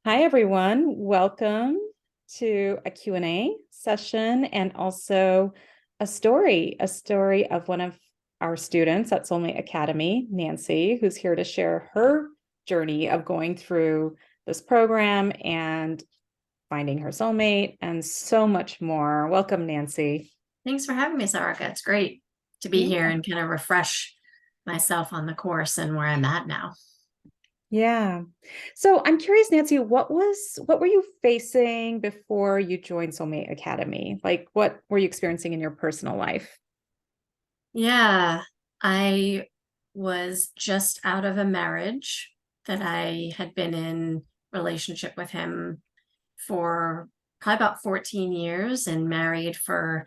Hi, everyone. Welcome to a Q&A session and also a story of one of our students at Soulmate Academy, Nancy, who's here to share her journey of going through this program and finding her soulmate and so much more. Welcome, Nancy. Thanks for having me, Sarika. It's great to be here and kind of refresh myself on the course and where I'm at now. Yeah. So I'm curious, Nancy, what were you facing before you joined Soulmate Academy? Like what were you experiencing in your personal life? Yeah, I was just out of a marriage that I had been in relationship with him for probably about 14 years and married for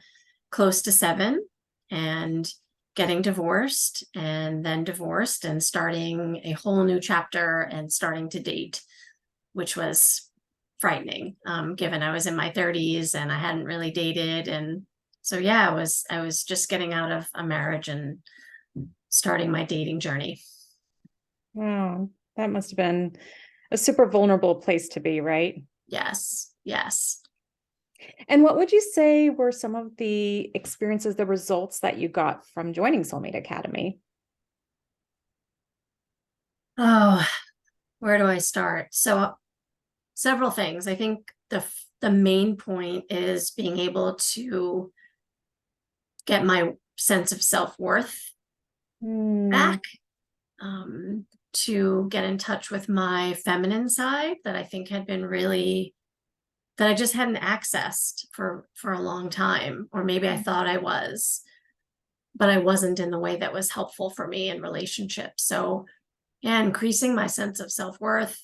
close to 7 and getting divorced and then divorced and starting a whole new chapter and starting to date, which was frightening, given I was in my 30s and I hadn't really dated. And so, yeah, I was just getting out of a marriage and starting my dating journey. Wow, that must have been a super vulnerable place to be, right? Yes, yes. And what would you say were some of the experiences, the results that you got from joining Soulmate Academy? Oh, where do I start? So, several things. I think the main point is being able to get my sense of self-worth Hmm. back, to get in touch with my feminine side that I think had been really that I just hadn't accessed for a long time, or maybe I thought I was, but I wasn't in the way that was helpful for me in relationships. So, yeah, increasing my sense of self-worth,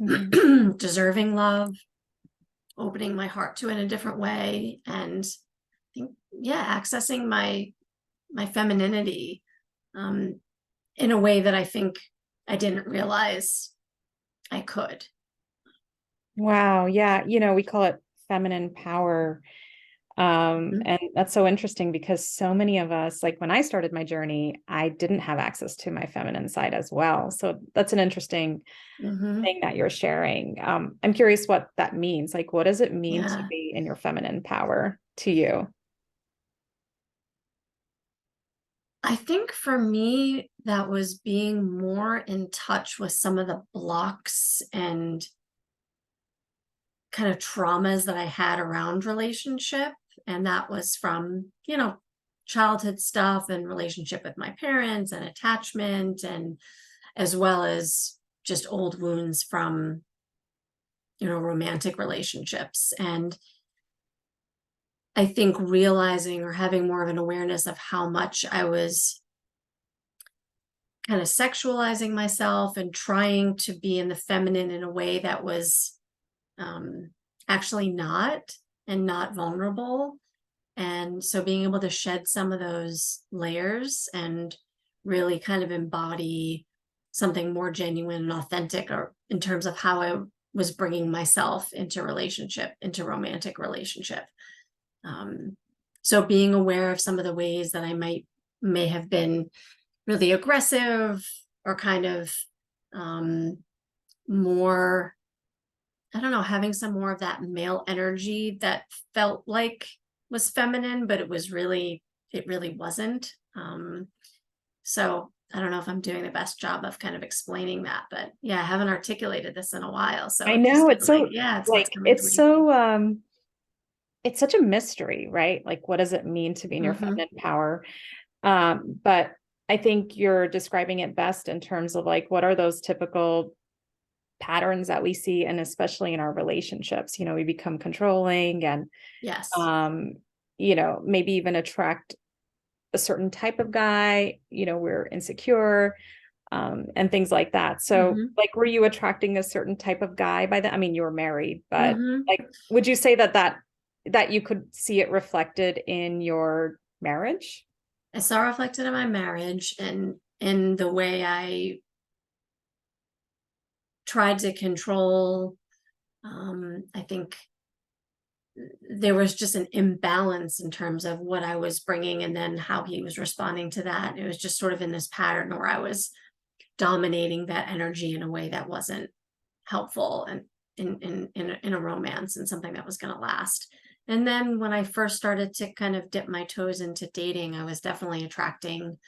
Mhm. deserving love, opening my heart to it in a different way, and I think, yeah, accessing my femininity, um, in a way that I think I didn't realize I could. Wow. Yeah. We call it feminine power. Mhm. And that's so interesting because so many of us, like when I started my journey, I didn't have access to my feminine side as well. So that's an interesting Mhm. thing that you're sharing. I'm curious what that means. Like, what does it mean to Yeah. be in your feminine power to you? I think for me, that was being more in touch with some of the blocks and kind of traumas that I had around relationship. And that was from, childhood stuff and relationship with my parents and attachment, and as well as just old wounds from, romantic relationships. And I think realizing or having more of an awareness of how much I was kind of sexualizing myself and trying to be in the feminine in a way that was, um, actually not, and not vulnerable. And so being able to shed some of those layers and really kind of embody something more genuine and authentic, or in terms of how I was bringing myself into romantic relationship. Um, so being aware of some of the ways that may have been really aggressive, or kind of, um, more, I don't know, having some more of that male energy that felt like was feminine, but it really wasn't. So I don't know if I'm doing the best job of kind of explaining that, but yeah, I haven't articulated this in a while. I So just know kind it's of like, so yeah, it's what's like coming to me. it's such a mystery, right? Like what does it mean to be in your Hmm. feminine power? But I think you're describing it best in terms of like what are those typical patterns that we see, and especially in our relationships, we become controlling and Yes. um, maybe even attract a certain type of guy, we're insecure, and things like that. So, Hmm. like, were you attracting a certain type of guy by then? I mean, you were married, but Hmm. like, would you say that you could see it reflected in your marriage? I saw reflected in my marriage and in the way I tried to control. I think there was just an imbalance in terms of what I was bringing and then how he was responding to that. It was just sort of in this pattern where I was dominating that energy in a way that wasn't helpful. And in a romance and something that was going to last. And then when I first started to kind of dip my toes into dating, I was definitely attracting,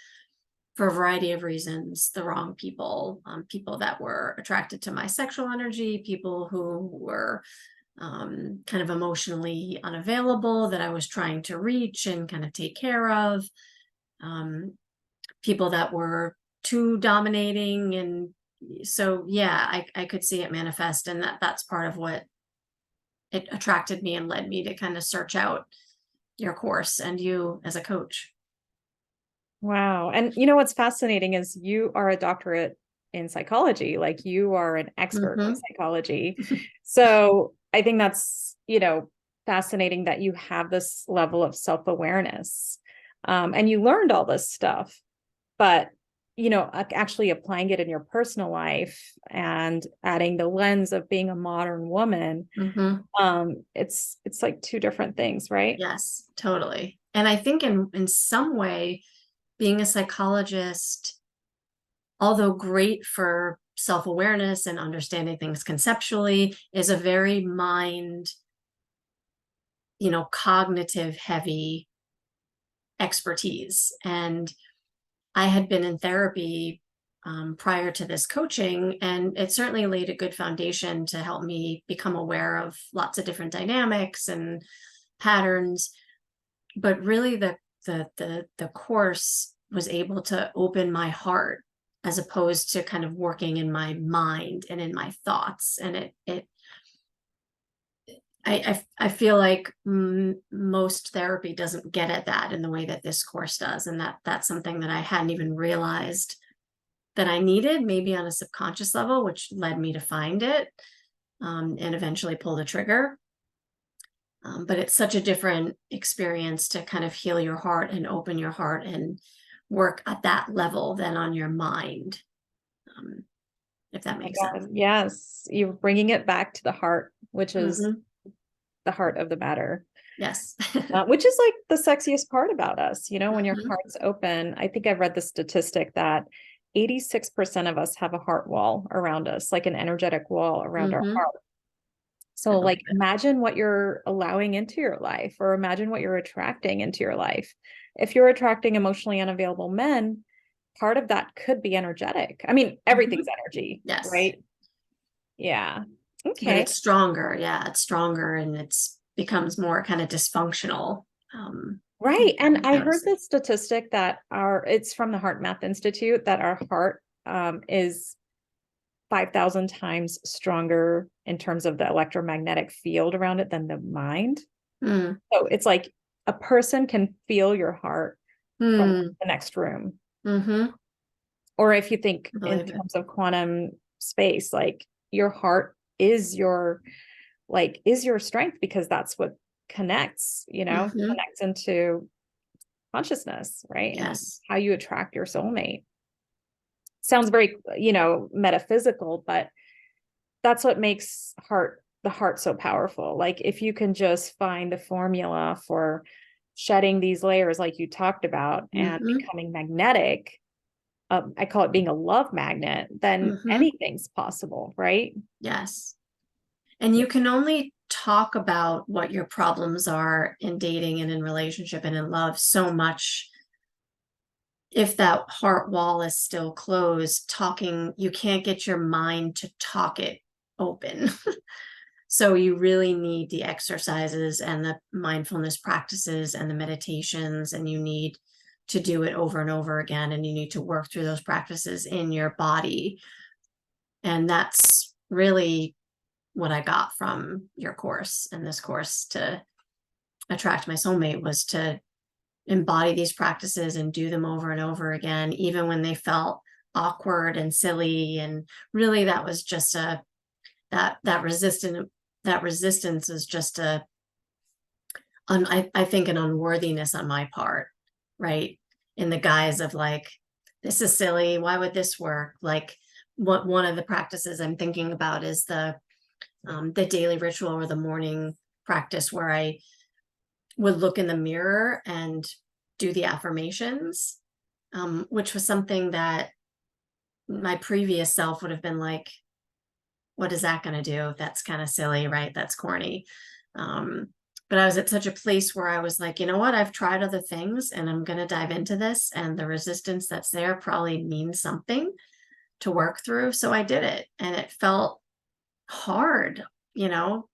for a variety of reasons, the wrong people, people that were attracted to my sexual energy, people who were kind of emotionally unavailable that I was trying to reach and kind of take care of, people that were too dominating. And so, yeah, I could see it manifest, and that's part of what it attracted me and led me to kind of search out your course and you as a coach. Wow. And you know what's fascinating is you are a doctorate in psychology, like you are an expert in Mm-hmm. psychology. So I think that's, fascinating that you have this level of self-awareness. And you learned all this stuff, but actually applying it in your personal life and adding the lens of being a modern woman, Mm-hmm. it's like two different things, right? Yes, totally. And I think in some way, being a psychologist, although great for self-awareness and understanding things conceptually, is a very mind, cognitive heavy expertise. And I had been in therapy prior to this coaching, and it certainly laid a good foundation to help me become aware of lots of different dynamics and patterns. But really, the course was able to open my heart as opposed to kind of working in my mind and in my thoughts. And I feel like most therapy doesn't get at that in the way that this course does, and that's something that I hadn't even realized that I needed, maybe on a subconscious level, which led me to find it, and eventually pull the trigger. But it's such a different experience to kind of heal your heart and open your heart and work at that level than on your mind, um, if that Oh my makes sense. God, yes, you're bringing it back to the heart, which is Hmm. the heart of the matter, Yes. which is like the sexiest part about us. When your Hmm. heart's open, I think I've read the statistic that 86% of us have a heart wall around us, like an energetic wall around our Hmm. heart. I So, believe like, it. imagine what you're allowing into your life, or imagine what you're attracting into your life. If you're attracting emotionally unavailable men, part of that could be energetic. I mean, Hmm. everything's energy, Yes. right? Yeah. But Okay. it's stronger. Yeah, it's stronger, and it's becomes more kind of dysfunctional. Um, Right. And I heard Notice. this statistic that it's from the Heart Math Institute, that our heart is 5,000 times stronger in terms of the electromagnetic field around it than the mind. Mm. So it's like a person can feel your heart from Mm. the next room. Hmm. Or if you think I in believe it. terms of quantum space, like your heart is your strength, because that's what Hmm. connects into consciousness, right? And Yes. how you attract your soulmate. Sounds very, metaphysical, but that's what makes the heart so powerful. Like, if you can just find the formula for shedding these layers like you talked about and Hmm. becoming magnetic, I call it being a love magnet, then Hmm. anything's possible, right? Yes. And you can only talk about what your problems are in dating and in relationship and in love so much. If that heart wall is still closed, talking, you can't get your mind to talk it open. So you really need the exercises and the mindfulness practices and the meditations, and you need to do it over and over again. And you need to work through those practices in your body. And that's really what I got from your course and this course to attract my soulmate, was to embody these practices and do them over and over again, even when they felt awkward and silly. And really that was just that resistance is just I think an unworthiness on my part, right? In the guise of like, this is silly. Why would this work? Like, one of the practices I'm thinking about is the daily ritual or the morning practice where I would look in the mirror and do the affirmations, which was something that my previous self would have been like, what is that going to do? That's kind of silly, right? That's corny. Um, but I was at such a place where I was like, you know what? I've tried other things and I'm going to dive into this. And the resistance that's there probably means something to work through. So I did it, and it felt hard, you know.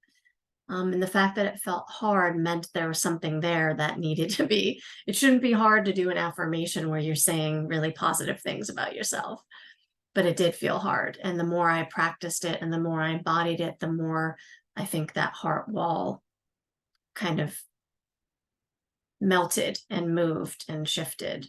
And the fact that it felt hard meant there was something there that needed to be. It shouldn't be hard to do an affirmation where you're saying really positive things about yourself, but it did feel hard. And the more I practiced it and the more I embodied it, the more I think that heart wall kind of melted and moved and shifted.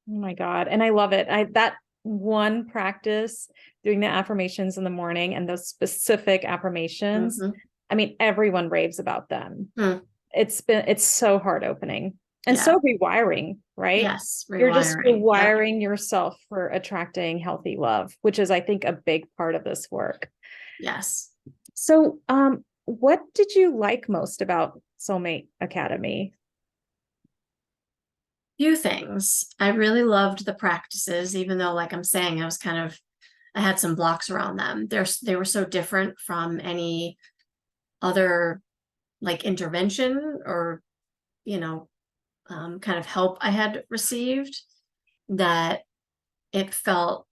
Oh my God. And I love it. That one practice, doing the affirmations in the morning and those specific affirmations, Mhm. I mean, everyone raves about them. Mm. It's so heart opening and Yeah. so rewiring, right? Yes. You're just Rewiring. Yep. rewiring yourself for attracting healthy love, which is, I think, a big part of this work. Yes. So, what did you like most about Soulmate Academy? Few things. I really loved the practices, even though, like I'm saying, I had some blocks around them. They were so different from any other like intervention or, you know, kind of help I had received, that it felt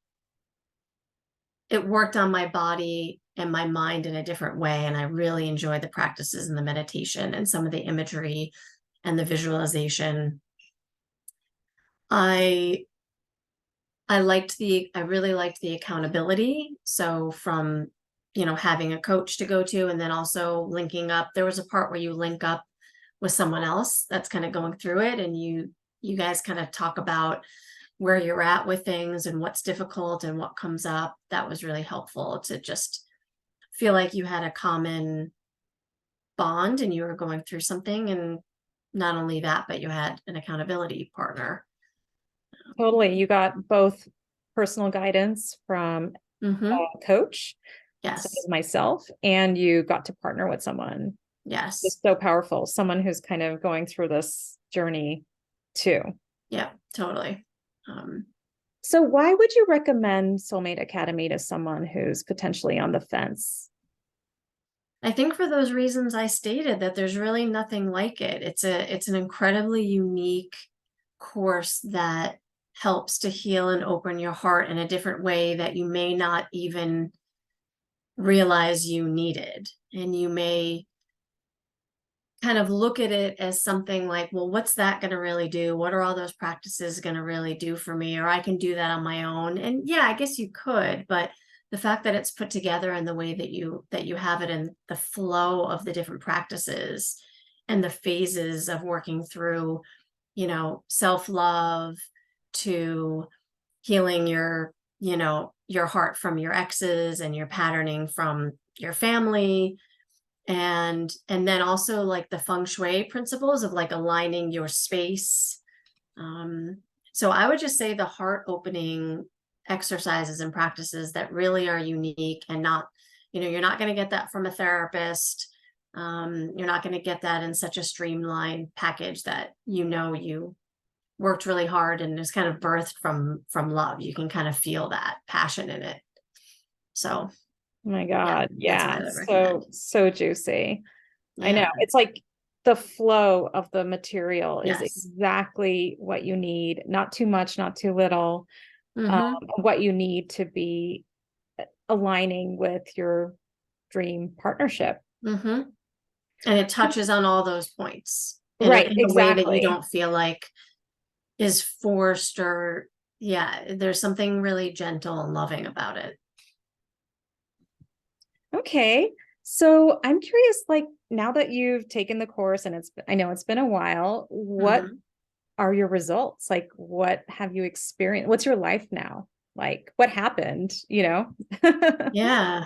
it worked on my body and my mind in a different way. And I really enjoyed the practices and the meditation and some of the imagery and the visualization. I I really liked the accountability. So from, having a coach to go to, and then also linking up, there was a part where you link up with someone else that's kind of going through it, and you guys kind of talk about where you're at with things and what's difficult and what comes up. That was really helpful to just feel like you had a common bond and you were going through something. And not only that, but you had an accountability partner. Totally. You got both personal guidance from Mm-hmm. a coach, such Yes. as myself, and you got to partner with someone. Yes. It's so powerful. Someone who's kind of going through this journey too. Yeah, totally. Um, So why would you recommend Soulmate Academy to someone who's potentially on the fence? I think for those reasons I stated, that there's really nothing like it. It's an incredibly unique course that helps to heal and open your heart in a different way that you may not even realize you needed. And you may kind of look at it as something like, well, what's that going to really do? What are all those practices going to really do for me? Or I can do that on my own. And yeah, I guess you could, but the fact that it's put together in the way that you have it, in the flow of the different practices and the phases of working through, self-love, to healing your heart from your exes and your patterning from your family, and then also like the feng shui principles of like aligning your space. So I would just say the heart opening exercises and practices that really are unique, and not, you're not going to get that from a therapist. You're not going to get that in such a streamlined package that, you worked really hard and is kind of birthed from love. You can kind of feel that passion in it. So Oh my yeah, God. that's what Yeah. I would recommend. So juicy. I know. Yeah. It's like the flow of the material is Yes. exactly what you need, not too much, not too little, Mm-hmm. what you need to be aligning with your dream partnership. Mm-hmm. And it touches on all those points in Right, in a way that you exactly. don't feel like is forced, or yeah, there's something really gentle and loving about it. Okay. So I'm curious, like now that you've taken the course and I know it's been a while, what Mhm. are your results? Like, what have you experienced? What's your life now? Like, what happened, you know? Yeah.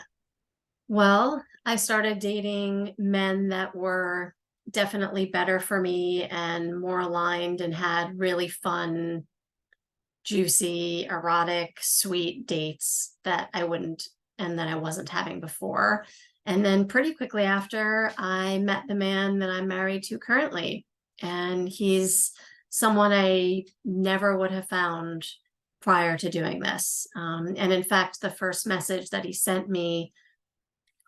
Well, I started dating men that were definitely better for me and more aligned, and had really fun, juicy, erotic, sweet dates that I wasn't having before. And then pretty quickly after, I met the man that I'm married to currently. And he's someone I never would have found prior to doing this. And in fact, the first message that he sent me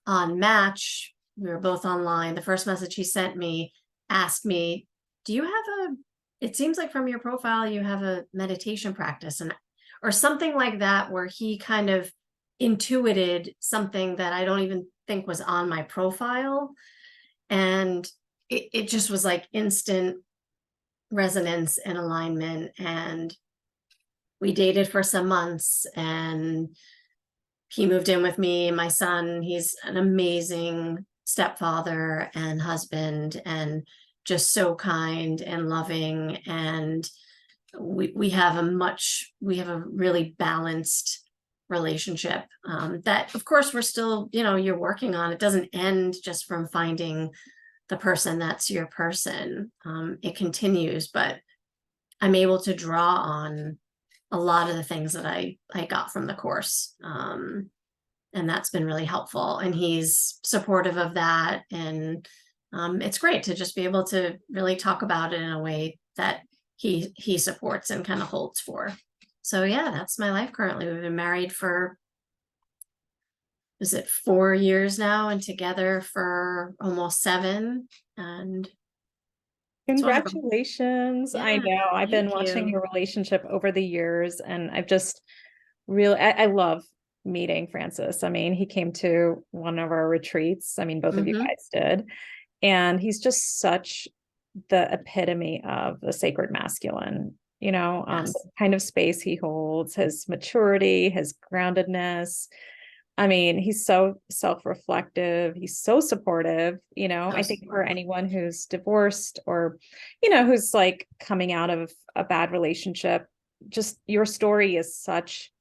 on Match, we were both online. The first message he sent me asked me, do you have it seems like from your profile, you have a meditation practice, and or something like that, where he kind of intuited something that I don't even think was on my profile. And it just was like instant resonance and alignment. And we dated for some months, and he moved in with me and my son. He's an amazing stepfather and husband, and just so kind and loving. And we have a really balanced relationship, that of course we're still, you're working on. It doesn't end just from finding the person that's your person. It continues, but I'm able to draw on a lot of the things that I got from the course. And that's been really helpful. And he's supportive of that. And it's great to just be able to really talk about it in a way that he supports and kind of holds for. So yeah, that's my life currently. We've been married for, is it 4 years now, and together for almost 7. And it's wonderful. Congratulations. I Yeah, know I've been thank watching you. your relationship over the years, and I've just really, I love meeting Francis. I mean, he came to one of our retreats. I mean, both of you Mm-hmm. guys did. And he's just such the epitome of the sacred masculine, Yes. the kind of space he holds, his maturity, his groundedness. I mean, he's so self-reflective. He's so supportive. So I think for supportive. anyone who's divorced or, who's like coming out of a bad relationship, just your story is such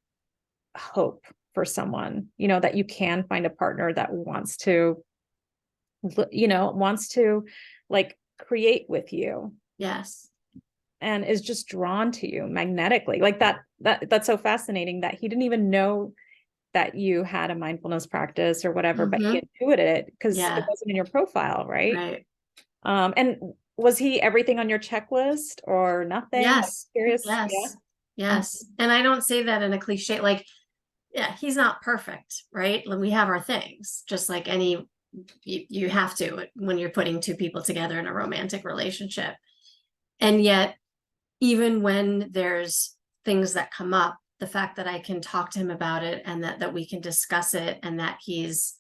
hope for someone, that you can find a partner that wants to like create with you Yes. and is just drawn to you magnetically. Like that's so fascinating that he didn't even know that you had a mindfulness practice or whatever, but he Mm-hmm. intuited it because it Yeah. wasn't in your profile, right? Right. And was he everything on your checklist or nothing? Like, Yes. curious, yeah. Yes. Yes. And I don't say that in a cliche, like, yeah, he's not perfect, right? Like, we have our things, just like you have to when you're putting two people together in a romantic relationship. And yet, even when there's things that come up, the fact that I can talk to him about it, and that we can discuss it, and that he's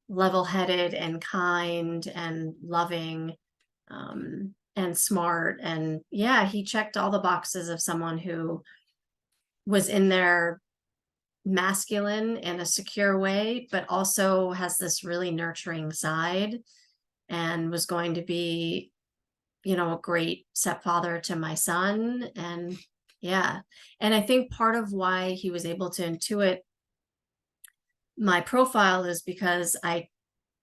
level-headed and kind and loving, and smart. And yeah, he checked all the boxes of someone who was in their masculine in a secure way, but also has this really nurturing side, and was going to be, a great stepfather to my son. And yeah. And I think part of why he was able to intuit my profile is because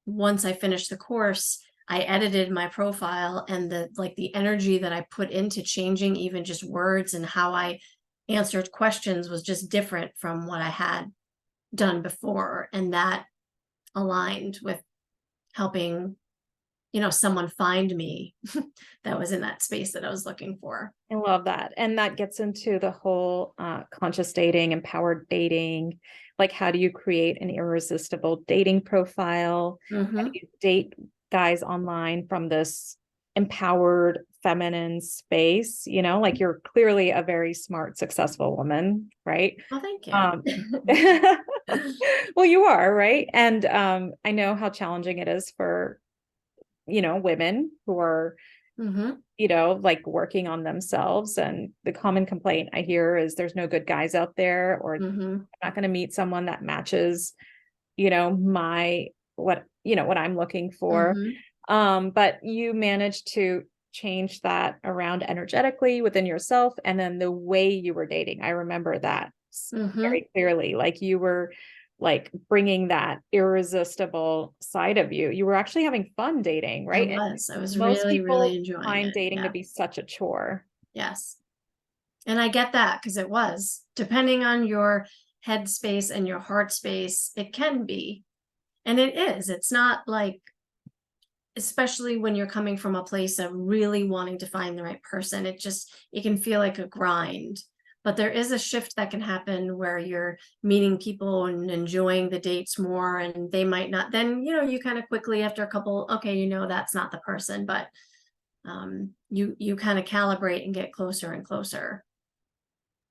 once I finished the course, I edited my profile, and the energy that I put into changing even just words and how I answered questions was just different from what I had done before. And that aligned with helping, someone find me that was in that space that I was looking for. I love that. And that gets into the whole conscious dating, empowered dating. Like, how do you create an irresistible dating profile? How do Mm-hmm. you date guys online from this empowered feminine space? Like, you're clearly a very smart, successful woman, right? Well, thank Um, you. well, you are, right? And I know how challenging it is for, women who are Mm-hmm. like working on themselves. And the common complaint I hear is there's no good guys out there, or I'm Mm-hmm. not going to meet someone that matches, my what I'm looking for. Mm-hmm. But you managed to change that around energetically within yourself, and then the way you were dating. I remember that Mm-hmm. very clearly. Like, you were like bringing that irresistible side of you. You were actually having fun dating, I right? And was. I was most really, really people enjoying find it. dating to Yeah. be such a chore. Yes. And I get that, because it was, depending on your headspace and your heart space, it can be. And it is. It's not like, especially when you're coming from a place of really wanting to find the right person, it can feel like a grind. but there is a shift that can happen where you're meeting people and enjoying the dates more, and they might not, then, you kind of quickly after a couple, okay, that's not the person, but you kind of calibrate and get closer and closer.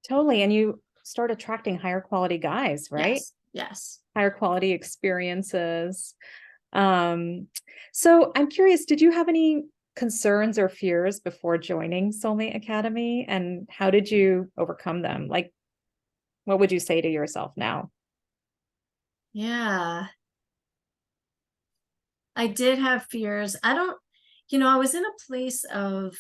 Totally. And you start attracting higher quality guys, right? Yes, yes. Higher quality experiences. Um, so I'm curious, did you have any concerns or fears before joining Soulmate Academy? And how did you overcome them? Like, what would you say to yourself now? Yeah, I did have fears. I don't, I was in a place of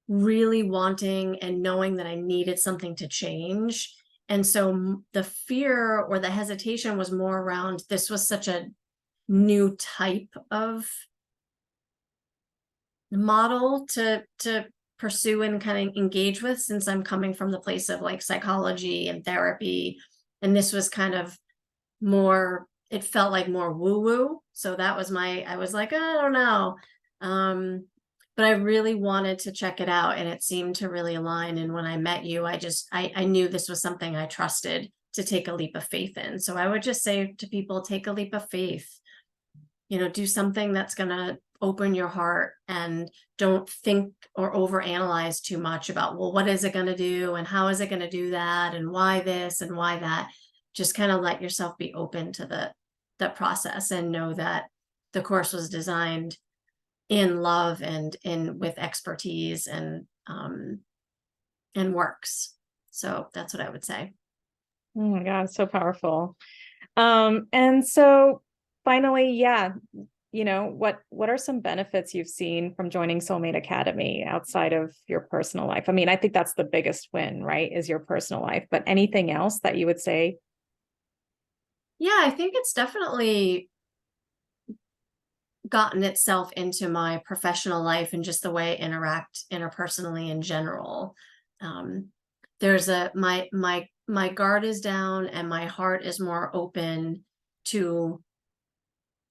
really wanting and knowing that I needed something to change. And so the fear or the hesitation was more around, this was such a new type of model to pursue and kind of engage with, since I'm coming from the place of like psychology and therapy, and this was kind of more, it felt like more woo woo. So that was I was like, I don't know. But I really wanted to check it out, and it seemed to really align. And when I met you, I knew this was something I trusted to take a leap of faith in. So I would just say to people, take a leap of faith, do something that's going to open your heart, and don't think or overanalyze too much about, well, what is it going to do and how is it going to do that and why this and why that. Just kind of let yourself be open to the process, and know that the course was designed in love and in with expertise, and works. So that's what I would say. Oh my God, so powerful. And so finally, yeah, what are some benefits you've seen from joining Soulmate Academy outside of your personal life? I mean, I think that's the biggest win, right? Is your personal life, but anything else that you would say? Yeah, I think it's definitely gotten itself into my professional life and just the way I interact interpersonally in general. Um, there's my guard is down, and my heart is more open to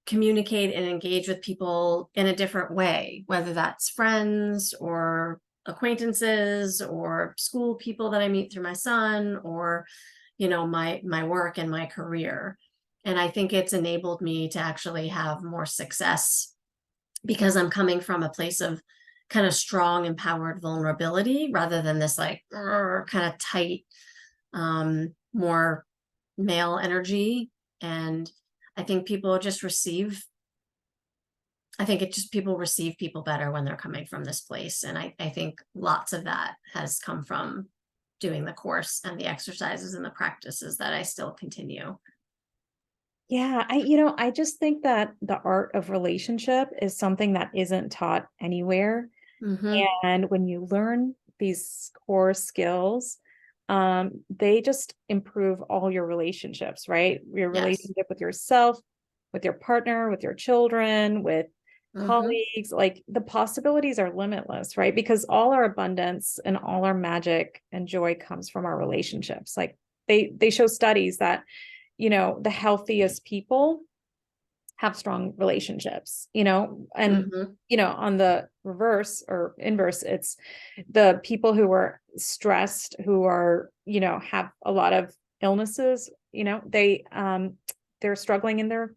communicate and engage with people in a different way, whether that's friends or acquaintances or school people that I meet through my son, or my work and my career. And I think it's enabled me to actually have more success, because I'm coming from a place of kind of strong, empowered vulnerability, rather than this like kind of tight, more male energy. And I think people just receive, I think it just people receive people better when they're coming from this place. And I think lots of that has come from doing the course and the exercises and the practices that I still continue. Yeah, I just think that the art of relationship is something that isn't taught anywhere. Mm-hmm. And when you learn these core skills, they just improve all your relationships, right? Your Yes. relationship with yourself, with your partner, with your children, with Mm-hmm. colleagues, like the possibilities are limitless, right? Because all our abundance and all our magic and joy comes from our relationships. Like they show studies that, the healthiest people have strong relationships, and Mm-hmm. on the reverse or inverse, it's the people who are stressed, who are, have a lot of illnesses, they're struggling in their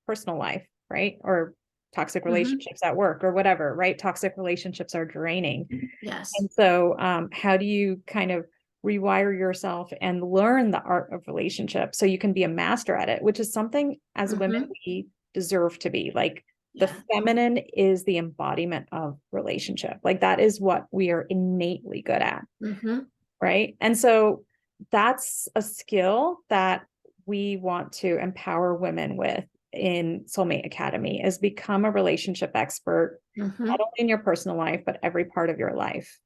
personal life, right? Or toxic Mm-hmm. relationships at work or whatever, right? Toxic relationships are draining. Yes. And so how do you kind of rewire yourself and learn the art of relationship so you can be a master at it, which is something as women Mm-hmm. we deserve to be. Like the Yeah. feminine is the embodiment of relationship. Like that is what we are innately good at, Mm-hmm. right? And so that's a skill that we want to empower women with in Soulmate Academy, is become a relationship expert, Mm-hmm. not only in your personal life, but every part of your life.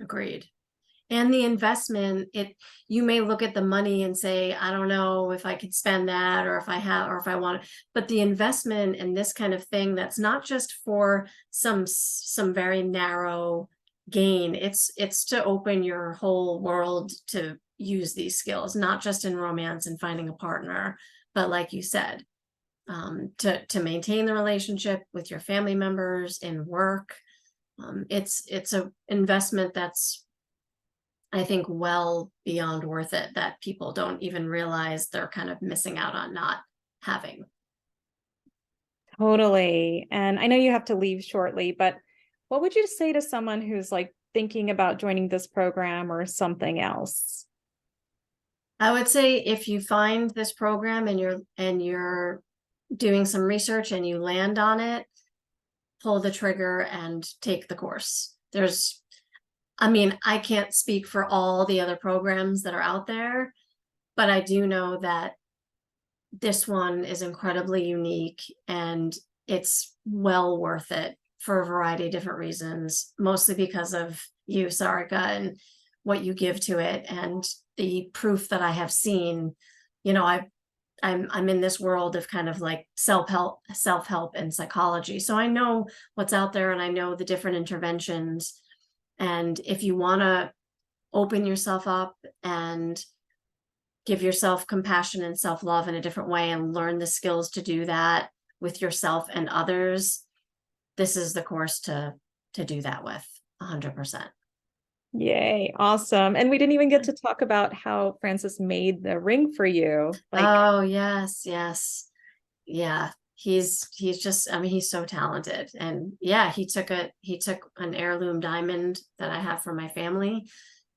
Agreed. And the investment, you may look at the money and say, I don't know if I could spend that, or if I have, or if I want it. But the investment in this kind of thing, that's not just for some very narrow gain. It's to open your whole world to use these skills, not just in romance and finding a partner, but like you said, to maintain the relationship with your family members, in work. It's a investment that's I think well beyond worth it, that people don't even realize they're kind of missing out on not having. Totally. And I know you have to leave shortly, but what would you say to someone who's like thinking about joining this program or something else? I would say if you find this program and you're doing some research and you land on it, pull the trigger and take the course. I mean, I can't speak for all the other programs that are out there, but I do know that this one is incredibly unique and it's well worth it for a variety of different reasons, mostly because of you, Sarika, and what you give to it and the proof that I have seen. You know, I'm in this world of kind of like self-help and psychology. So I know what's out there and I know the different interventions. And if you want to open yourself up and give yourself compassion and self-love in a different way and learn the skills to do that with yourself and others, this is the course to do that with 100%. Yay, awesome. And we didn't even get to talk about how Francis made the ring for you. Like, Oh, yes, yes. Yeah. He's just, I mean, he's so talented. And yeah, he took an heirloom diamond that I have from my family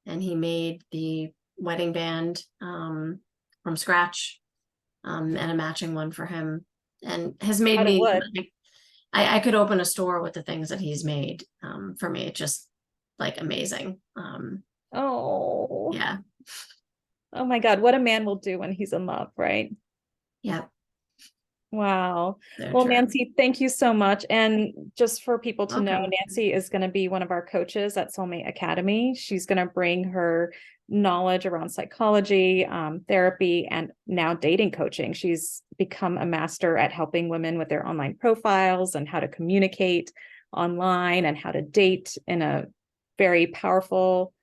and he made the wedding band from scratch, and a matching one for him, and has made out of me wood. I could open a store with the things that he's made for me. It's just like amazing. Oh, Yeah. oh my God, what a man will do when he's in love, right? Yeah. Wow. So Well, true. Nancy, thank you so much. And just for people to know, Welcome. Nancy is going to be one of our coaches at Soulmate Academy. She's going to bring her knowledge around psychology, therapy, and now dating coaching. She's become a master at helping women with their online profiles and how to communicate online and how to date in a very powerful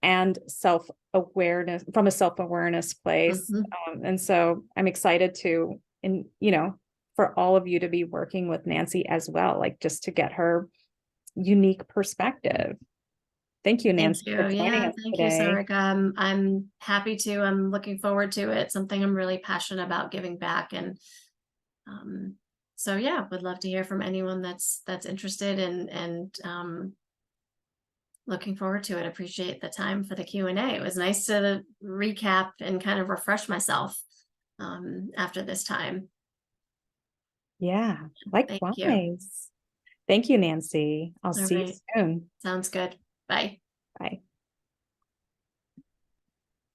and self-awareness from a self-awareness place. Hmm. And so I'm excited to, and for all of you to be working with Nancy as well, like just to get her unique perspective. Thank you, Thank Nancy, you. for joining Yeah, us thank you, today. Sarika. I'm happy to. I'm looking forward to it. Something I'm really passionate about, giving back. And um, so yeah, would love to hear from anyone that's interested and looking forward to it. Appreciate the time for the Q&A. It was nice to recap and kind of refresh myself after this time. Yeah, Thank you. likewise. Thank you, Nancy. I'll All see you right. soon. Sounds good. Bye. Bye.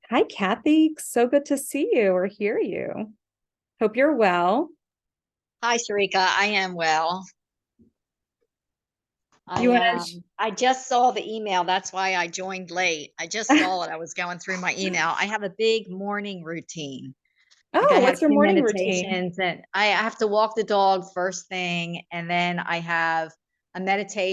Hi, Kathy. So good to see you or hear you. Hope you're well. Hi, Sharika. I am well. You want to? I just saw the email. That's why I joined late. I just saw it. I was going through my email. I have a big morning routine. Like I Oh, have what's your two morning routine? meditations and I have to walk the dog first thing, and then I have a meditation